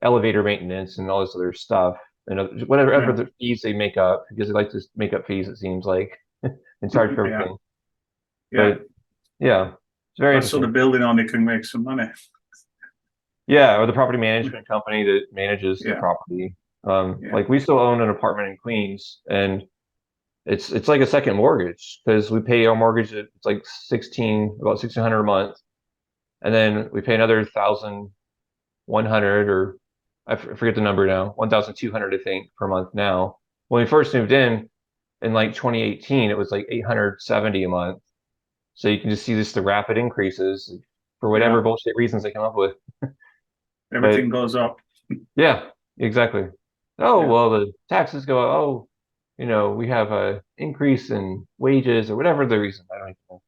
elevator maintenance and all this other stuff, and whatever yeah, other fees they make up, because they like to make up fees, it seems like, and charge for yeah, everything. yeah. But yeah, it's very That's sort interesting. of building on it can make some money. Yeah, or the property management company that manages the Yeah, property. yeah. Like we still own an apartment in Queens, and it's like a second mortgage because we pay our mortgage at, it's like about 1,600 a month, and then we pay another 1,100, or forget the number now, 1,200 I think per month now. When we first moved in like 2018, it was like 870 a month. So you can just see this, the rapid increases for whatever Yeah, bullshit reasons they come up with. But everything goes up. yeah, exactly. Oh, Yeah, well, the taxes go up. Oh, we have a increase in wages or whatever the reason. I don't even know.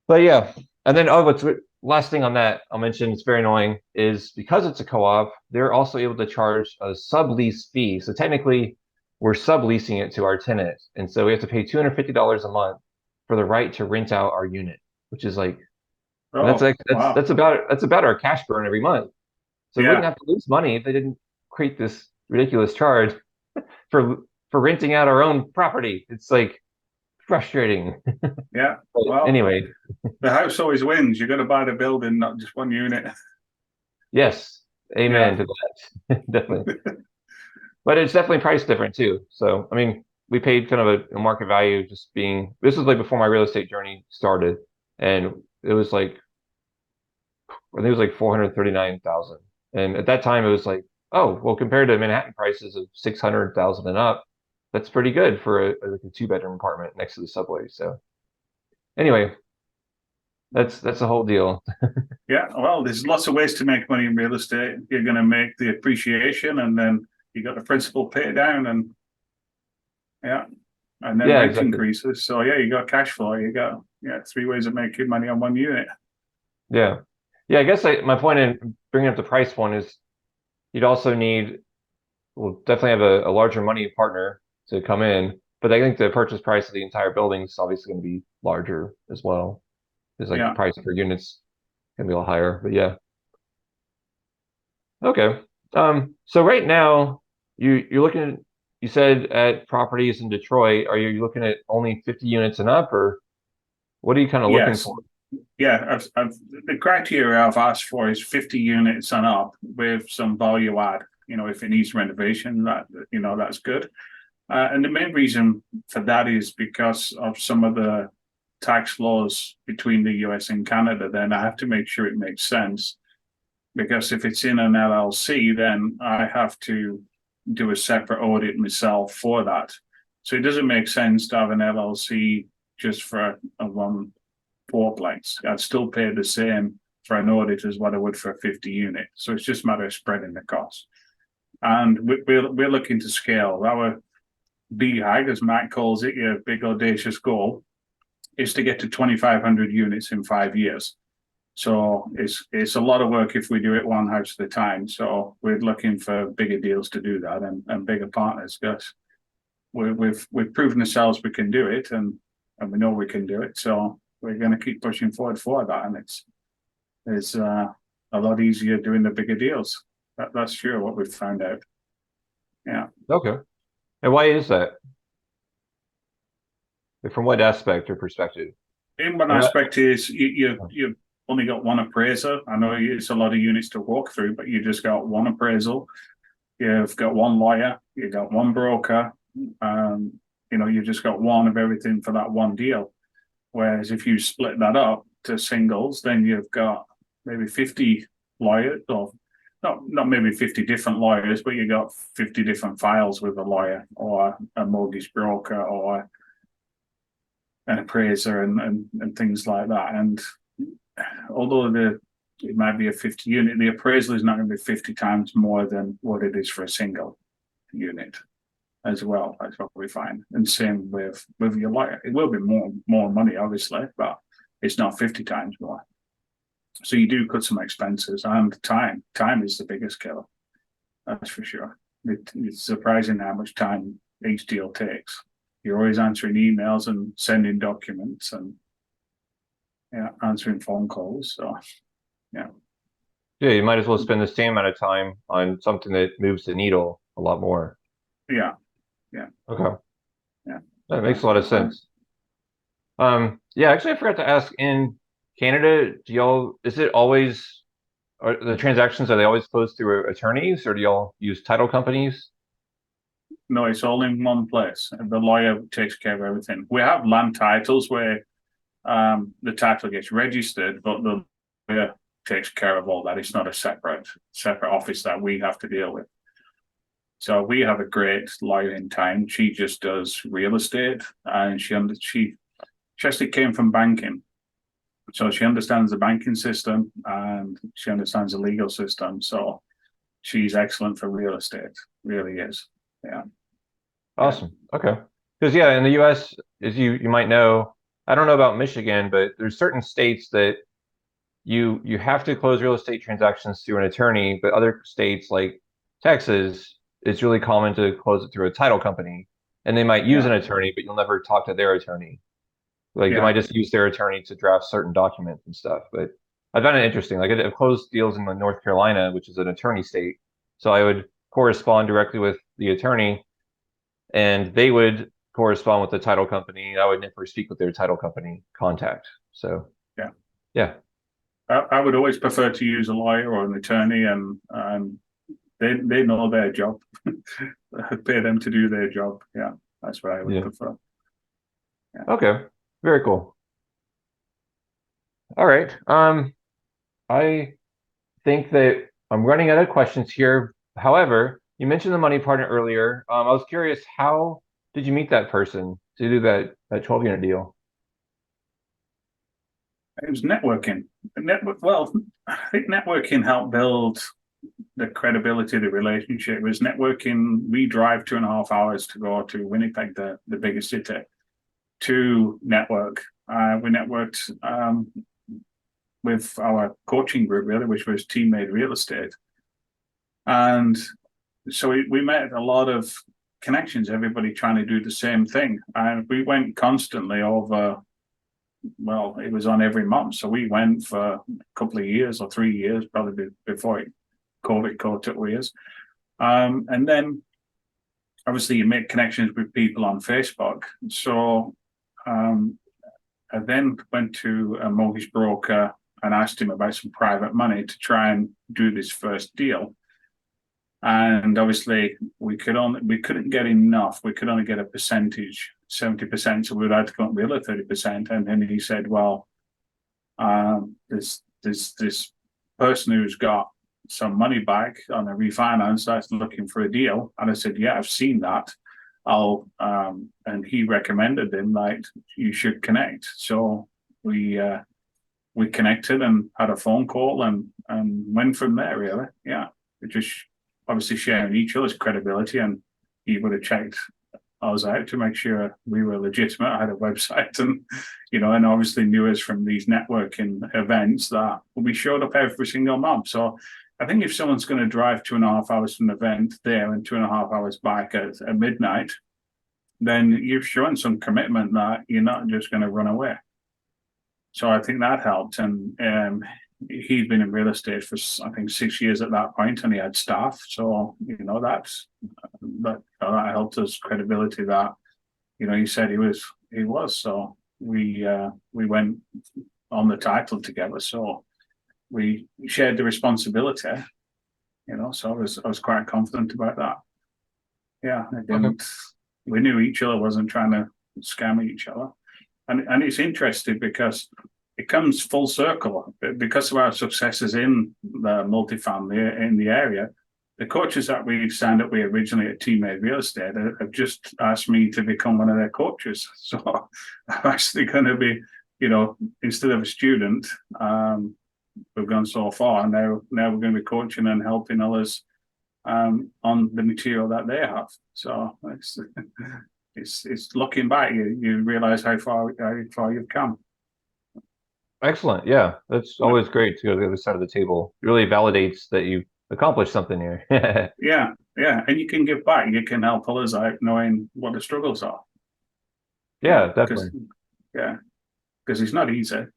But yeah, and then what's last thing on that I'll mention, it's very annoying, is because it's a co-op, they're also able to charge a sublease fee. So technically, we're subleasing it to our tenant, and so we have to pay $250 a month for the right to rent out our unit, which is like, and that's oh, like wow. that's about our cash burn every month. So we wouldn't Yeah, have to lose money if they didn't create this ridiculous charge for renting out our own property. It's like frustrating. yeah. But Well, anyway, the house always wins. You got to buy the building, not just one unit. yes, Yeah, amen to that. Definitely. But it's definitely price different too. So, I mean, we paid kind of a market value, just being, this was like before my real estate journey started. And it was like, I think it was like 439,000. And at that time it was like, oh, well, compared to Manhattan prices of 600,000 and up, that's pretty good for like a two-bedroom apartment next to the subway. So anyway, that's the whole deal. yeah. Well, there's lots of ways to make money in real estate. You're going to make the appreciation, and then you got the principal pay down, and yeah, and then Yeah, rent exactly. increases. So yeah, you got cash flow. You got three ways of making money on one unit. Yeah. Yeah, I guess my point in bringing up the price one is you'd also need, we'll definitely have a larger money partner to come in, but I think the purchase price of the entire building is obviously going to be larger as well. Because like the Yeah. price per unit's going to be a little higher. But yeah. Okay. So right now you're looking at, you said at properties in Detroit, are you looking at only 50 units and up, or what are you kind of looking Yes. for? Yeah. The criteria I've asked for is 50 units and up with some value add. If it needs renovation, that's good. And the main reason for that is because of some of the tax laws between the US and Canada. Then I have to make sure it makes sense, because if it's in an LLC, then I have to do a separate audit myself for that. So it doesn't make sense to have an LLC just for a one fourplex. I'd still pay the same for an audit as what I would for a 50 unit. So it's just a matter of spreading the cost. And we're looking to scale. BHAG, as Matt calls it, your big audacious goal, is to get to 2,500 units in 5 years. So it's a lot of work if we do it one house at a time. So we're looking for bigger deals to do that and bigger partners, because we've proven ourselves we can do it, and we know we can do it. So we're going to keep pushing forward for that, and it's a lot easier doing the bigger deals. That's sure what we've found out. Yeah. Okay. And why is that? From what aspect or perspective? In one aspect is you've only got one appraiser. I know it's a lot of units to walk through, but you just got one appraisal. You've got one lawyer. You've got one broker. You just got one of everything for that one deal. Whereas if you split that up to singles, then you've got maybe 50 lawyers, or not maybe 50 different lawyers, but you got 50 different files with a lawyer or a mortgage broker or an appraiser and things like that. And although it might be a 50 unit, the appraisal is not going to be 50 times more than what it is for a single unit as well. That's what we find. And same with your lawyer. It will be more money, obviously, but it's not 50 times more. So you do cut some expenses, and time. Time is the biggest killer. That's for sure. It's surprising how much time each deal takes. You're always answering emails and sending documents and answering phone calls. So yeah, you might as well spend the same amount of time on something that moves the needle a lot more. Yeah. Okay. Yeah, that makes a lot of sense. Actually, I forgot to ask, in Canada, is it always, are the transactions, are they always closed through attorneys, or do y'all use title companies? No, it's all in one place, and the lawyer takes care of everything. We have land titles where the title gets registered, but the lawyer takes care of all that. It's not a separate office that we have to deal with. So we have a great lawyer in town. She just does real estate, and she actually came from banking. So she understands the banking system and she understands the legal system. So she's excellent for real estate, really is. Yeah. Awesome. Okay. Because in the US, as you might know, I don't know about Michigan, but there's certain states that you have to close real estate transactions through an attorney, but other states like Texas, it's really common to close it through a title company, and they might use an attorney, but you'll never talk to their attorney. Like they might just use their attorney to draft certain documents and stuff. But I found it interesting. Like I've closed deals in North Carolina, which is an attorney state. So I would correspond directly with the attorney, and they would correspond with the title company. I would never speak with their title company contact. So yeah. I would always prefer to use a lawyer or an attorney, and they know their job. Pay them to do their job. Yeah, that's what I would prefer. Yeah. Okay, very cool. All right. I think that I'm running out of questions here. However, you mentioned the money partner earlier. I was curious, how did you meet that person to do that 12-unit deal? It was networking. Well, I think networking helped build the credibility of the relationship. It was networking. We drive 2.5 hours to go to Winnipeg, the biggest city, to network. We networked with our coaching group, really, which was Teammate Real Estate. And so we met a lot of connections, everybody trying to do the same thing. And we went constantly over, well, it was on every month. So we went for a couple of years or 3 years, probably before COVID caught up with us. And then obviously you make connections with people on Facebook. So I then went to a mortgage broker and asked him about some private money to try and do this first deal. And obviously we couldn't get enough. We could only get a percentage, 70%. So we'd have to come up with the other 30%. And then he said, well, there's this person who's got some money back on a refinance that's looking for a deal. And I said, yeah, I've seen that. And he recommended him, like, you should connect. So we connected and had a phone call and went from there, really. Yeah. It just obviously sharing each other's credibility, and he would have checked I was out to make sure we were legitimate. I had a website and, and obviously knew us from these networking events that we showed up every single month. So I think if someone's going to drive 2.5 hours from an event there and 2.5 hours back at midnight, then you've shown some commitment that you're not just going to run away. So I think that helped. And he'd been in real estate for, I think, 6 years at that point, and he had staff. So, that helped us credibility that, he said he was. So we went on the title together. So we shared the responsibility, so I was quite confident about that. Yeah, I didn't. Okay. We knew each other, wasn't trying to scam each other. And it's interesting because it comes full circle. Because of our successes in the multifamily in the area, the coaches that we signed up with originally at Teammate Real Estate have just asked me to become one of their coaches. So I'm actually going to be, instead of a student, we've gone so far. Now we're going to be coaching and helping others on the material that they have. So it's looking back, you realize how far you've come. Excellent. Yeah, that's always great to go to the other side of the table. It really validates that you accomplished something here. Yeah, and you can give back. You can help others out knowing what the struggles are. Yeah, definitely. Because it's not easy.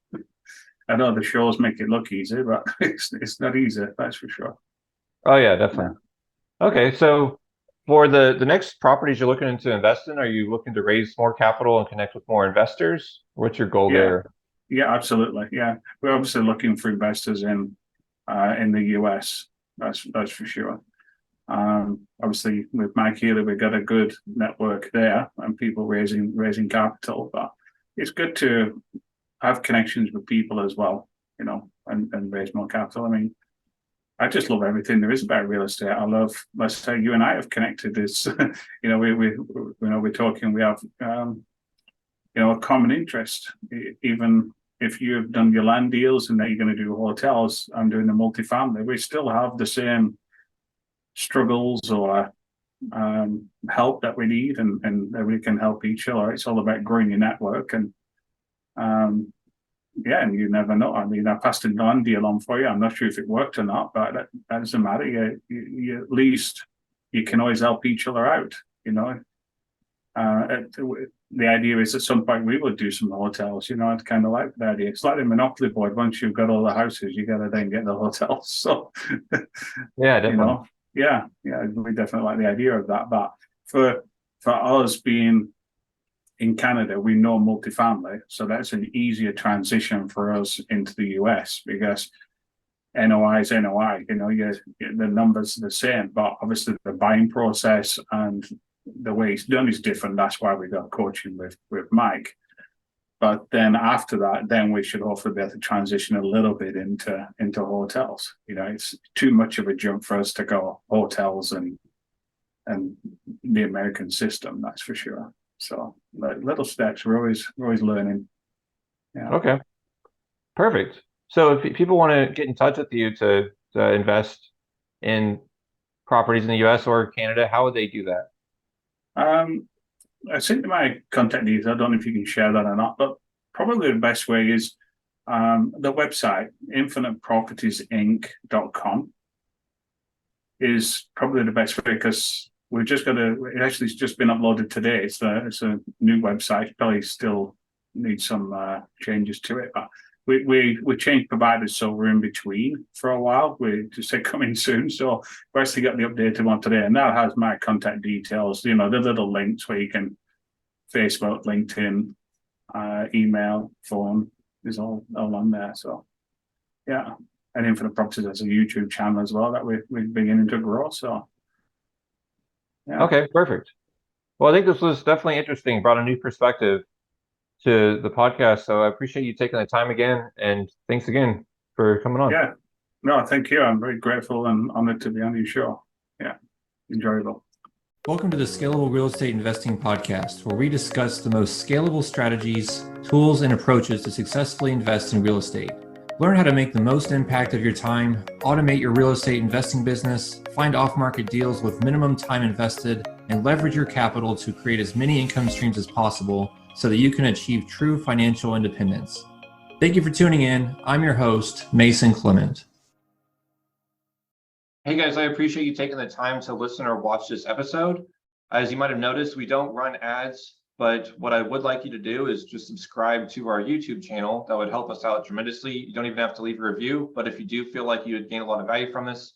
I know the shows make it look easy, but it's not easy, that's for sure. Oh yeah, definitely. Yeah. Okay, so for the next properties you're looking to invest in, are you looking to raise more capital and connect with more investors? What's your goal there? Yeah, absolutely. Yeah, we're obviously looking for investors in the US. That's for sure. Obviously, with Mike Healy, we've got a good network there and people raising capital. But it's good to have connections with people as well, and raise more capital. I mean, I just love everything there is about real estate. I love, let's say, you and I have connected. It's, we're talking. We have, a common interest. Even if you've done your land deals and now you're going to do hotels, I'm doing the multifamily. We still have the same struggles or help that we need, and we can help each other. It's all about growing your network, and and you never know. I mean, I passed a land deal on for you. I'm not sure if it worked or not, but that doesn't matter. You at least you can always help each other out. The idea is at some point we would do some hotels. I'd kind of like the idea. It's like a monopoly board. Once you've got all the houses, you got to then get the hotels. So yeah, definitely. Yeah, we definitely like the idea of that. But for us being in Canada, we know multifamily, so that's an easier transition for us into the US because NOI is NOI. The numbers are the same, but obviously the buying process and the way it's done is different. That's why we got coaching with Mike. But then after that, then we should hopefully be able to transition a little bit into hotels. It's too much of a jump for us to go hotels and the American system, that's for sure. So little steps, we're always learning. Yeah. Okay. Perfect. So if people want to get in touch with you to invest in properties in the US or Canada, how would they do that? I sent you my contact details. I don't know if you can share that or not, but probably the best way is the website, infinitepropertiesinc.com is probably the best way because we've just got it's just been uploaded today. It's a new website, probably still needs some changes to it, but we changed providers, so we're in between for a while. We just said coming soon, so we actually got the updated one today, and that has my contact details. The little links where you can Facebook, LinkedIn, email, phone is all on there. So yeah, and Infinite Properties has a YouTube channel as well that we're beginning to grow. So yeah. Okay, perfect. Well, I think this was definitely interesting. Brought a new perspective to the podcast. So I appreciate you taking the time again, and thanks again for coming on. Yeah, no, thank you. I'm very grateful and honored to be on your show. Yeah, enjoyable. Welcome to the Scalable Real Estate Investing Podcast, where we discuss the most scalable strategies, tools, and approaches to successfully invest in real estate. Learn how to make the most impact of your time, automate your real estate investing business, find off-market deals with minimum time invested, and leverage your capital to create as many income streams as possible so that you can achieve true financial independence. Thank you for tuning in. I'm your host, Mason Klement. Hey guys, I appreciate you taking the time to listen or watch this episode. As you might have noticed, we don't run ads, but what I would like you to do is just subscribe to our YouTube channel. That would help us out tremendously. You don't even have to leave a review, but if you do feel like you would gain a lot of value from this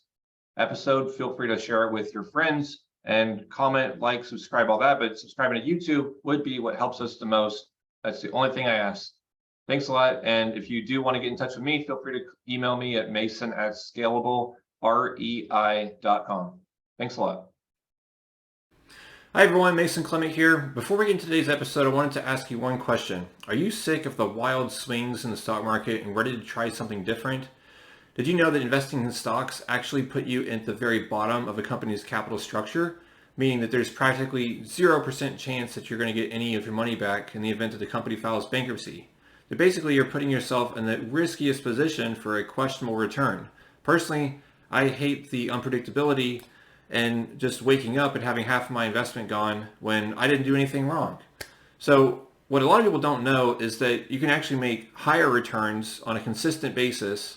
episode, feel free to share it with your friends and comment, like, subscribe, all that. But subscribing to YouTube would be what helps us the most. That's the only thing I ask. Thanks a lot. And if you do want to get in touch with me, feel free to email me at mason@scalablere.com. Thanks a lot. Hi everyone, Mason Klement here. Before we get into today's episode, I wanted to ask you one question. Are you sick of the wild swings in the stock market and ready to try something different? Did you know that investing in stocks actually put you at the very bottom of a company's capital structure, meaning that there's practically 0% chance that you're going to get any of your money back in the event that the company files bankruptcy? That basically you're putting yourself in the riskiest position for a questionable return. Personally, I hate the unpredictability and just waking up and having half of my investment gone when I didn't do anything wrong. So what a lot of people don't know is that you can actually make higher returns on a consistent basis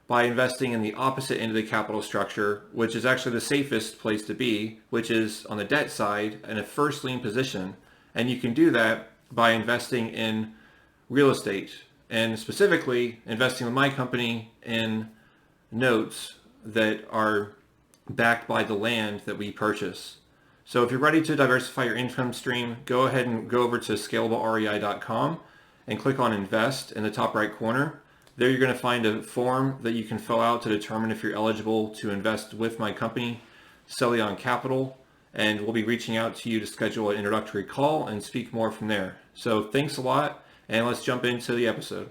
by investing in the opposite end of the capital structure, which is actually the safest place to be, which is on the debt side in a first lien position. And you can do that by investing in real estate, and specifically investing with my company in notes that are backed by the land that we purchase. So if you're ready to diversify your income stream, go ahead and go over to scalablerei.com and click on invest in the top right corner. There you're going to find a form that you can fill out to determine if you're eligible to invest with my company, Celion Capital, and we'll be reaching out to you to schedule an introductory call and speak more from there. So thanks a lot, and let's jump into the episode.